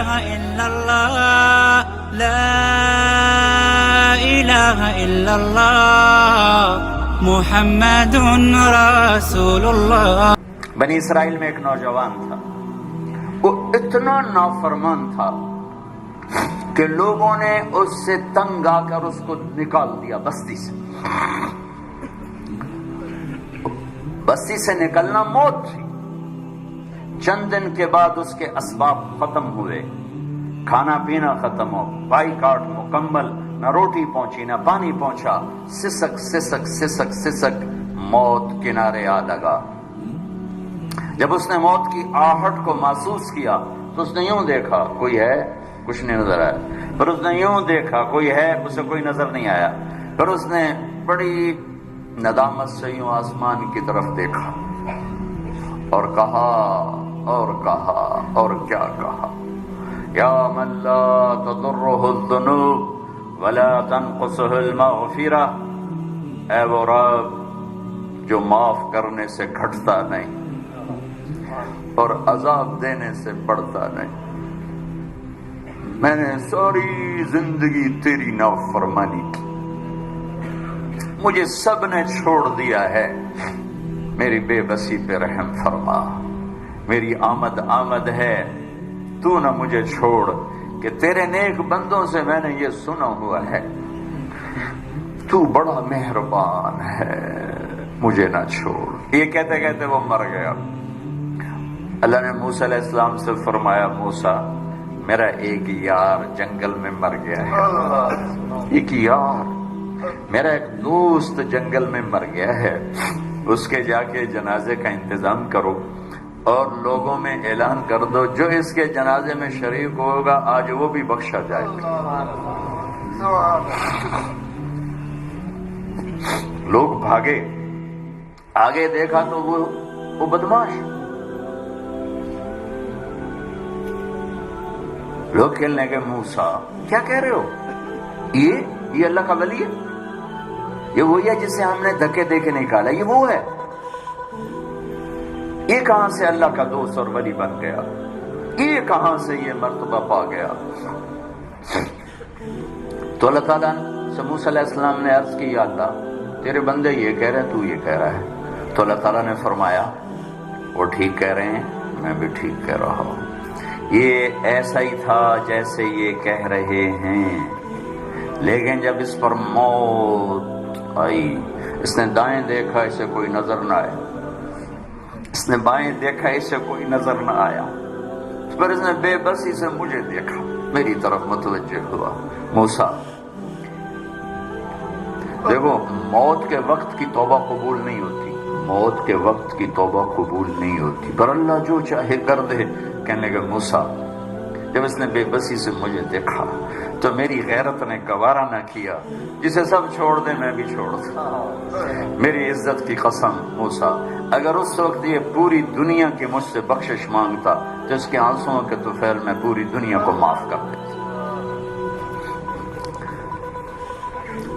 إله إلا الله لا إله إلا الله محمد رسول الله. بنی اسرائیل میں ایک نوجوان تھا، وہ اتنا نافرمان تھا کہ لوگوں نے اس سے تنگ آ کر اس کو نکال دیا بستی سے. بستی سے نکلنا موت تھی. چند دن کے بعد اس کے اسباب ختم ہوئے، کھانا پینا ختم ہو، بائی کاٹ مکمل، نہ روٹی پہنچی نہ پانی پہنچا، سسک سسک سسک سسک موت کنارے آ لگا. جب اس نے موت کی آہٹ کو محسوس کیا تو اس نے یوں دیکھا کوئی ہے، کچھ نہیں نظر آیا. پھر اس نے یوں دیکھا کوئی ہے، اسے کوئی نظر نہیں آیا. پھر اس نے بڑی ندامت سے یوں آسمان کی طرف دیکھا اور کہا اور کیا کہا، یا من لا تضرہ الذنوب ولا تنقصہ المغفرہ، اے وہ رب جو معاف کرنے سے گھٹتا نہیں اور عذاب دینے سے بڑھتا نہیں. میں نے ساری زندگی تیری نافرمانی کی، مجھے سب نے چھوڑ دیا ہے، میری بے بسی پہ رحم فرما. میری آمد ہے، تو نہ مجھے چھوڑ کہ تیرے نیک بندوں سے میں نے یہ سنا ہوا ہے تو بڑا مہربان ہے، مجھے نہ چھوڑ. یہ کہتے کہتے وہ مر گیا. اللہ نے موسیٰ علیہ السلام سے فرمایا، موسیٰ میرا ایک یار جنگل میں مر گیا ہے، ایک یار میرا ایک دوست جنگل میں مر گیا ہے، اس کے جا کے جنازے کا انتظام کرو اور لوگوں میں اعلان کر دو جو اس کے جنازے میں شریک ہوگا آج وہ بھی بخشا جائے گا. لوگ بھاگے، آگے دیکھا تو وہ بدماش. لوگ کہنے لگے موسیٰ کیا کہہ رہے ہو، یہ اللہ کا ولی ہے، یہ وہی ہے جسے ہم نے دھکے دے کے نکالا، یہ وہ ہے، یہ کہاں سے اللہ کا دوست اور ولی بن گیا، یہ کہاں سے یہ مرتبہ پا گیا. تو اللہ تعالیٰ سے موسیٰ علیہ السلام نے عرض کی، یا اللہ تیرے بندے یہ کہہ رہے تو یہ کہہ رہا ہے. تو اللہ تعالیٰ نے فرمایا وہ ٹھیک کہہ رہے ہیں، میں بھی ٹھیک کہہ رہا ہوں. یہ ایسا ہی تھا جیسے یہ کہہ رہے ہیں، لیکن جب اس پر موت آئی، اس نے دائیں دیکھا اسے کوئی نظر نہ آیا، اس نے بائیں دیکھا اسے کوئی نظر نہ آیا، پھر اس نے بے بسی سے مجھے دیکھا، میری طرف متوجہ ہوا. موسیٰ دیکھو، موت کے وقت کی توبہ قبول نہیں ہوتی، موت کے وقت کی توبہ قبول نہیں ہوتی، پر اللہ جو چاہے کر دے. کہنے لگے موسیٰ جب اس نے بے بسی سے مجھے دیکھا تو میری غیرت نے گوارا نہ کیا، جسے سب چھوڑ دے میں بھی چھوڑ دوں. میری عزت کی قسم موسیٰ، اگر اس وقت یہ پوری دنیا کی مجھ سے بخشش مانگتا تو اس کے آنسوؤں کے طفیل میں پوری دنیا کو معاف کر دیتا.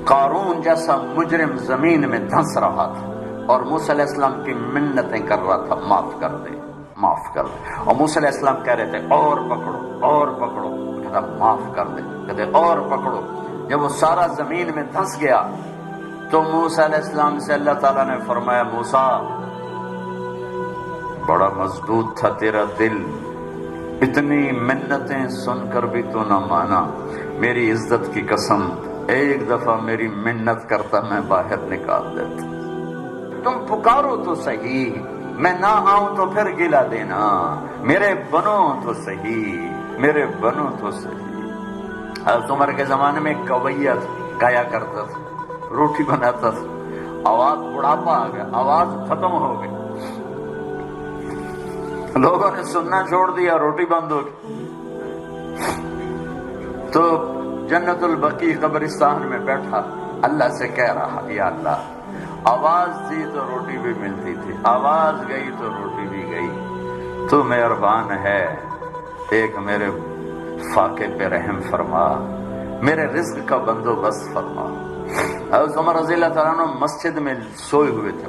قارون جیسا مجرم زمین میں دھنس رہا تھا اور موسیٰ علیہ السلام کی منتیں کر رہا تھا، معاف کر دے معاف کر دے. اور موسیٰ علیہ السلام کہہ رہے تھے اور پکڑو، کہتا معاف کر دے، کہتے اور پکڑو. جب وہ سارا زمین میں دھنس گیا تو موسیٰ علیہ السلام سے اللہ تعالیٰ نے فرمایا، موسیٰ بڑا مضبوط تھا تیرا دل، اتنی منتیں سن کر بھی تو نہ مانا. میری عزت کی قسم ایک دفعہ میری منت کرتا میں باہر نکال دیتا. تم پکارو تو صحیح، میں نہ آؤں تو پھر گلا دینا، میرے بنو تو صحیح، میرے بنو تو صحیح. حضرت عمر کے زمانے میں کویت گایا کرتا تھا، روٹی بناتا تھا، آواز بڑھاپا آ گیا، آواز ختم ہو گئی، لوگوں نے سننا چھوڑ دیا، روٹی بند ہو گئی. تو جنت البقیع قبرستان میں بیٹھا اللہ سے کہہ رہا، یا اللہ آواز تھی تو روٹی بھی ملتی تھی، آواز گئی تو روٹی بھی گئی، تو مہربان ہے، ایک میرے فاقے پہ رحم فرما، میرے رزق کا بندوبست فرما. حضرت عمر رضی اللہ تعالیٰ عنہ مسجد میں سوئے ہوئے تھے،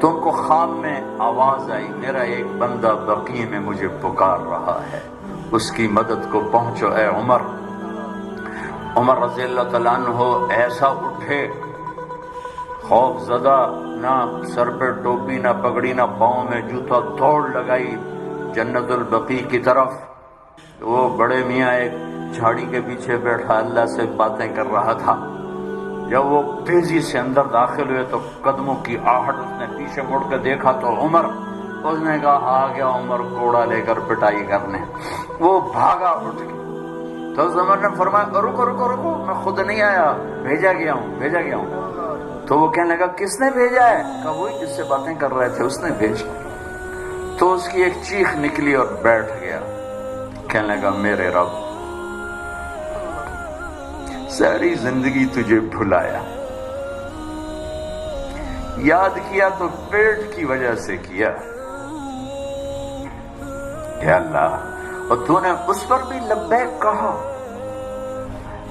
تو ان کو خواب میں آواز آئی، میرا ایک بندہ بقیع میں مجھے پکار رہا ہے، اس کی مدد کو پہنچو اے عمر۔ عمر رضی اللہ تعالیٰ عنہ ایسا اٹھے، خوف زدہ، نہ سر پہ ٹوپی نہ پگڑی نہ پاؤں میں جوتا، دوڑ لگائی جنت البقیع کی طرف۔ وہ بڑے میاں ایک جھاڑی کے پیچھے بیٹھا اللہ سے باتیں کر رہا تھا۔ جب وہ تیزی سے اندر داخل ہوئے تو قدموں کی آہٹ، اس نے پیچھے مڑ کے دیکھا تو عمر، اس نے کہا آ گیا عمر کوڑا لے کر پٹائی کرنے۔ وہ بھاگا اٹھ کے، تو اس عمر نے فرمایا رکو رکو رکو، میں خود نہیں آیا، بھیجا گیا ہوں۔ تو وہ کہنے لگا کس نے بھیجا ہے؟ کہا وہی جس سے باتیں کر رہے تھے اس نے بھیجا۔ تو اس کی ایک چیخ نکلی اور بیٹھ گیا، کہنے لگا میرے رب، ساری زندگی تجھے بھلایا، یاد کیا تو پیٹ کی وجہ سے کیا، اے اللہ، اور تو نے اس پر بھی لبیک کہا،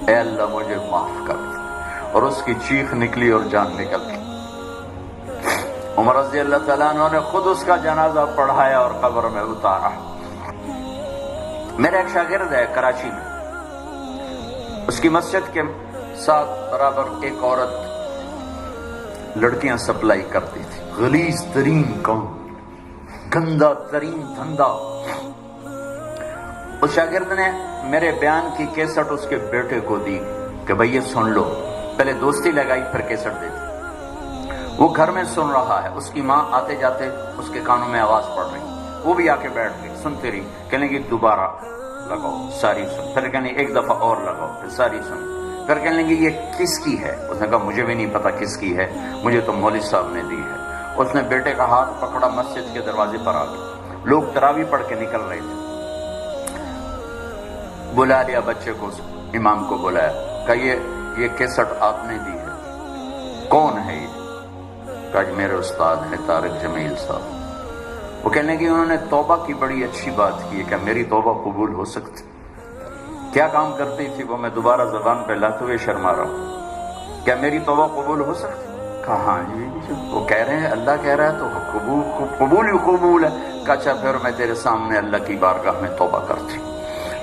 اے اللہ مجھے معاف کر دے۔ اور اس کی چیخ نکلی اور جان نکل گئی۔ عمر رضی اللہ تعالیٰ عنہ نے خود اس کا جنازہ پڑھایا اور قبر میں اتارا۔ میرا ایک شاگرد ہے کراچی میں، اس کی مسجد کے ساتھ برابر ایک عورت لڑکیاں سپلائی کرتی تھی، غلیظ ترین کام، گندا ترین دھندا۔ اس شاگرد نے میرے بیان کی کیسٹ اس کے بیٹے کو دی کہ بھئی یہ سن لو، پہلے دوستی لگائی پھر کیسٹ دے دی۔ وہ گھر میں سن رہا ہے، اس کی ماں آتے جاتے اس کے کانوں میں آواز پڑ رہی، وہ بھی آ کے بیٹھ گئی، سنتے رہی، کہنے کی دوبارہ لگاؤ، ساری سن، پھر کہنے ایک دفعہ اور لگاؤ، پھر ساری سن، پھر کہنے لگی یہ کس کی ہے؟ اس نے کہا مجھے بھی نہیں پتا کس کی ہے، مجھے تو مولوی صاحب نے دی ہے۔ اس نے بیٹے کا ہاتھ پکڑا، مسجد کے دروازے پر آ گئے، لوگ تراویح پڑھ کے نکل رہے تھے، بلا لیا بچے کو، امام کو بلایا، کہا یہ کیسٹ آپ نے دی ہے، کون ہے یہ؟ کہا میرے استاد ہیں طارق جمیل صاحب۔ وہ کہنے کہ انہوں نے توبہ کی بڑی اچھی بات کی ہے، کیا میری توبہ قبول ہو سکتی؟ کیا کام کرتی تھی وہ؟ میں دوبارہ زبان پہ لاتے ہوئے شرما رہا ہوں، کیا میری توبہ قبول ہو سکتی؟ کہا ہاں جی، وہ کہہ رہے ہیں اللہ کہہ رہا ہے تو قبول ہی قبول ہے۔ کہا اچھا پھر میں تیرے سامنے اللہ کی بارگاہ میں توبہ کرتی۔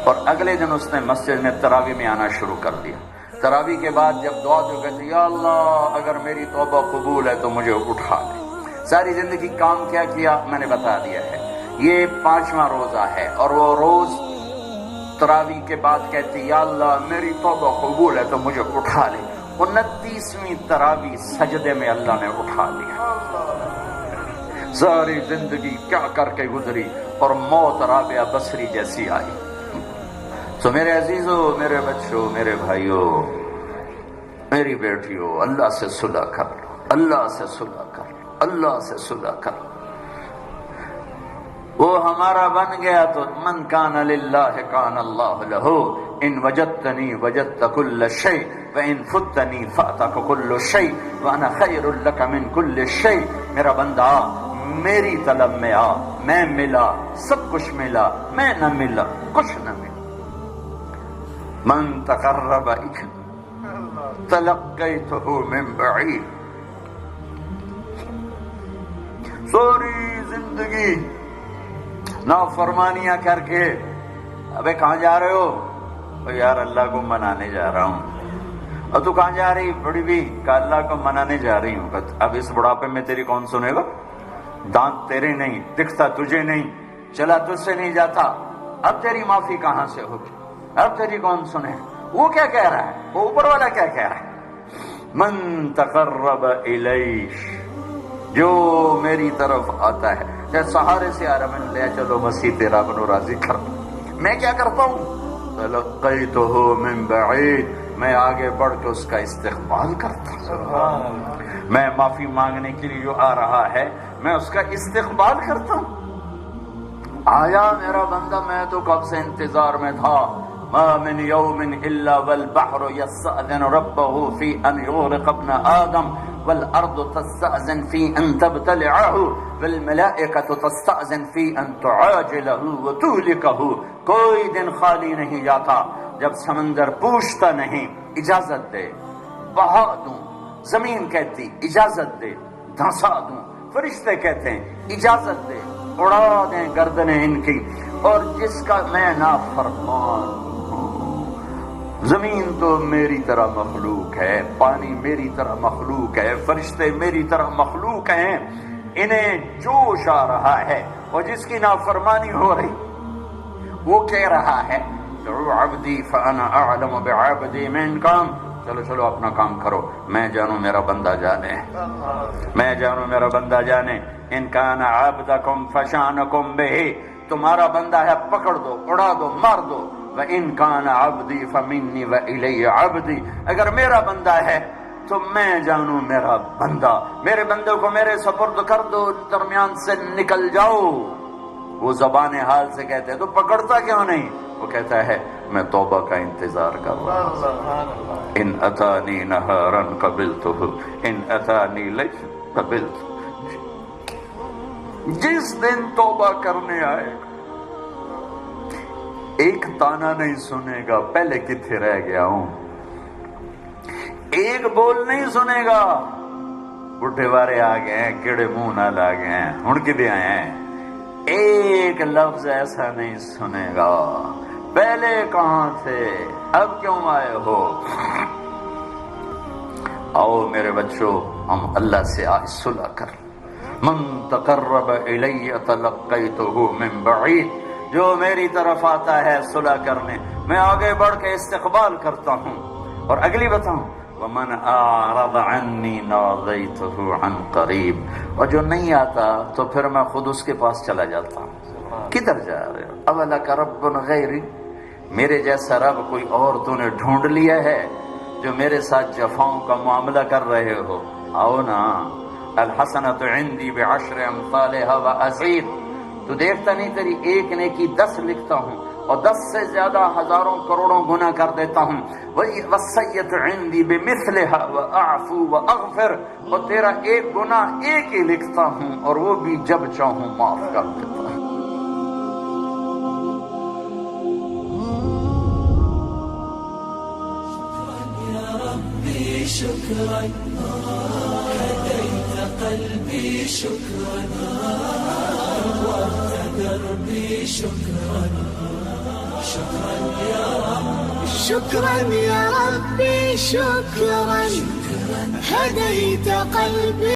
اور اگلے دن اس نے مسجد میں تراویح میں آنا شروع کر دیا۔ تراویح کے بعد جب دعا تو کہتے یا اللہ اگر میری توبہ قبول ہے تو مجھے اٹھا لے۔ ساری زندگی کام کیا کیا میں نے بتا دیا ہے۔ یہ 5واں روزہ ہے اور وہ روز تراویح کے بعد کہتی یا اللہ میری توبہ قبول ہے تو مجھے اٹھا لے۔ 29ویں تراویح سجدے میں اللہ نے اٹھا لیا۔ ساری زندگی کیا کر کے گزری اور موت رابعہ بصری جیسی آئی۔ تو میرے عزیزوں، میرے بچوں، میرے بھائیوں، میری بیٹیوں، اللہ سے صلح کر لو، اللہ سے صلح کر لو، اللہ سے صلح کر لو۔ وہ ہمارا بن گیا تو من کان للہ کان اللہ لہ، ان وجدتنی وجدت کل شیء وان فتنی فاتک کل شیء وانا خیر لک من کل شیء۔ میرا بندہ میری طلب میں آ، میں ملا، سب کچھ ملا، میں نہ ملا، کچھ نہ ملا۔ من تقرب تلقیتہ من بعید۔ ساری زندگی نافرمانیاں کر کے، ابے کہاں جا رہے ہو؟ یار اللہ کو منانے جا رہا ہوں۔ اور تو کہاں جا رہی بڑی بھی؟ کہ اللہ کو منانے جا رہی ہوں۔ اب اس بڑھاپے میں تیری کون سنے گا؟ دانت تیرے نہیں، دکھتا تجھے نہیں، چلا تجھ سے نہیں جاتا، اب تیری معافی کہاں سے ہوگی؟ اب تیری کون سنے؟ وہ کیا کہہ رہا ہے؟ وہ اوپر والا کیا کہہ رہا ہے؟ من تقرب الیہ، جو میری طرف آتا ہے، جیسے سہارے سے آ رہا، میں نے لے چلو مسیح تیرا بنو راضی کر، میں کیا کرتا ہوں؟ تلقیتہ من بعید، میں آگے بڑھ کے اس کا استقبال کرتا ہوں۔ میں معافی مانگنے کے لیے جو آ رہا ہے میں اس کا استقبال کرتا ہوں۔ آیا میرا بندہ، میں تو کب سے انتظار میں تھا۔ ما من يوم الا والبحر يستأذن ربه في ان يغرق ابن آدم والارض تستأذن في ان تبتلعه والملائكة تستأذن في ان تعاجله وتهلكه۔ کوئی دن خالی نہیں جاتا جب سمندر پوچھتا نہیں اجازت دے، بہا دوں، زمین کہتی اجازت دے، دھنسا دوں، فرشتے کہتے ہیں اجازت دے، اڑا دیں گردنیں ان کی، اور جس کا میں نافرمان ہوں۔ زمین تو میری طرح مخلوق ہے، پانی میری طرح مخلوق ہے، فرشتے میری طرح مخلوق ہیں، انہیں جوش آ رہا ہے، اور جس کی نافرمانی ہو رہی وہ کہہ رہا ہے دعوا عبدی فانا اعلم بعبدی من کام، چلو چلو اپنا کام کرو، میں جانوں میرا بندہ جانے، میں جانوں میرا بندہ جانے۔ ان کان عبدکم فشانکم بہ، تمہارا بندہ ہے پکڑ دو، اڑا دو، مار دو۔ وَإِن كَانَ عَبْدِي فَمِنِّي وَإِلَيَّ عَبْدِي، اگر میرا بندہ ہے تو میں جانوں میرا بندہ، میرے بندے کو میرے سپرد کر دو، درمیان سے نکل جاؤ۔ وہ زبان حال سے کہتے ہیں تو پکڑتا کیوں نہیں؟ وہ کہتا ہے میں توبہ کا انتظار کر رہا ہوں۔ ان اتانی نہارا قبلتہ، ان اتانی لیلا قبلتہ۔ جس دن توبہ کرنے آئے گا ایک تانا نہیں سنے گا پہلے کتنے رہ گیا ہوں، ایک بول نہیں سنے گا بڈھے وارے آ گئے ہیں، کیڑے منہ نال آ گئے ہیں، ہن کدے آئے ہیں، ایک لفظ ایسا نہیں سنے گا پہلے کہاں تھے، اب کیوں آئے ہو۔ آؤ میرے بچوں ہم اللہ سے آج صلح کر، من تقرب الی تلقیتہ من بعید، جو میری طرف آتا ہے صلح کرنے میں آگے بڑھ کے استقبال کرتا ہوں۔ اور اگلی بتاؤں ومن اعرض عنی نادیتہ عن قریب، اور جو نہیں آتا تو پھر میں خود اس کے پاس چلا جاتا ہوں۔ کدھر جا رہے ہو؟ اولک رب غیری، میرے جیسا رب کوئی اور تو نے ڈھونڈ لیا ہے جو میرے ساتھ جفاؤں کا معاملہ کر رہے ہو؟ آؤ نا، الحسنۃ عندی بعشر امثالها وازید، تو دیکھتا نہیں تیری ایک نیکی 10 لکھتا ہوں اور 10 سے زیادہ ہزاروں کروڑوں گناہ کر دیتا ہوں۔ والسیئۃ عندی بمثلها واعفو واغفر، اور تیرا ایک گناہ ایک ہی لکھتا ہوں اور وہ بھی جب چاہوں معاف کر دیتا ہوں۔ شكرا هديت قلبي، شكرا نورت دربي، شكرا شكرا يا رب، شكرا يا ربي، شكرا هديت قلبي.